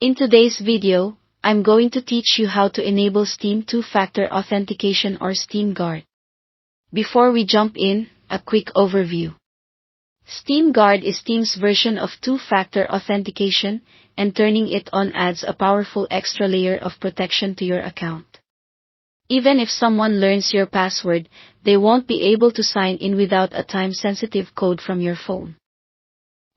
In today's video, I'm going to teach you how to enable Steam two-factor authentication or Steam Guard. Before we jump in, a quick overview. Steam Guard is Steam's version of two-factor authentication, and turning it on adds a powerful extra layer of protection to your account. Even if someone learns your password, they won't be able to sign in without a time-sensitive code from your phone.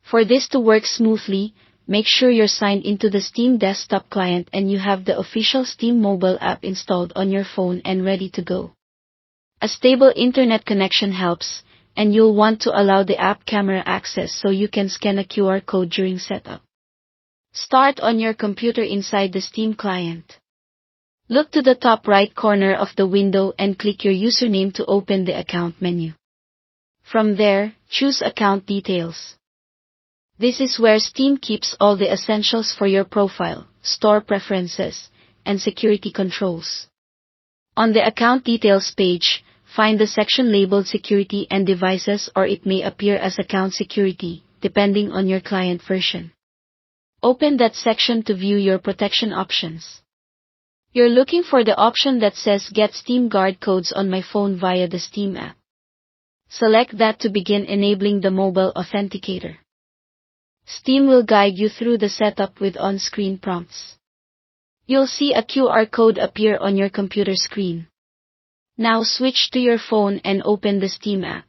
For this to work smoothly, make sure you're signed into the Steam desktop client and you have the official Steam mobile app installed on your phone and ready to go. A stable internet connection helps, and you'll want to allow the app camera access so you can scan a QR code during setup. Start on your computer inside the Steam client. Look to the top right corner of the window and click your username to open the account menu. From there, choose Account Details. This is where Steam keeps all the essentials for your profile, store preferences, and security controls. On the Account Details page, find the section labeled Security and Devices, or it may appear as Account Security, depending on your client version. Open that section to view your protection options. You're looking for the option that says Get Steam Guard Codes on my phone via the Steam app. Select that to begin enabling the mobile authenticator. Steam will guide you through the setup with on-screen prompts. You'll see a QR code appear on your computer screen. Now switch to your phone and open the Steam app.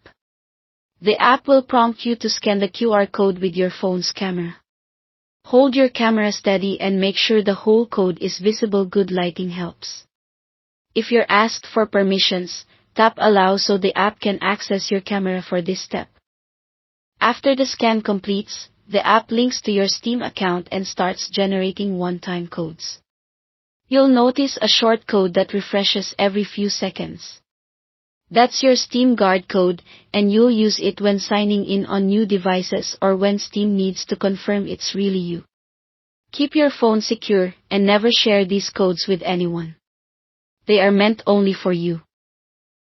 The app will prompt you to scan the QR code with your phone's camera. Hold your camera steady and make sure the whole code is visible. Good lighting helps. If you're asked for permissions, tap Allow so the app can access your camera for this step. After the scan completes, the app links to your Steam account and starts generating one-time codes. You'll notice a short code that refreshes every few seconds. That's your Steam Guard code, and you'll use it when signing in on new devices or when Steam needs to confirm it's really you. Keep your phone secure and never share these codes with anyone. They are meant only for you.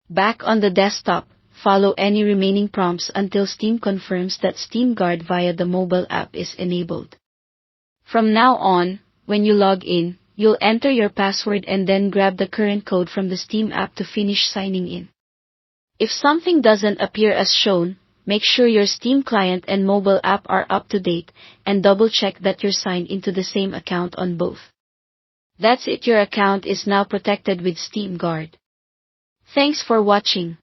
Back on the desktop, follow any remaining prompts until Steam confirms that Steam Guard via the mobile app is enabled. From now on, when you log in, you'll enter your password and then grab the current code from the Steam app to finish signing in. If something doesn't appear as shown, make sure your Steam client and mobile app are up to date, and double-check that you're signed into the same account on both. That's it, your account is now protected with Steam Guard. Thanks for watching.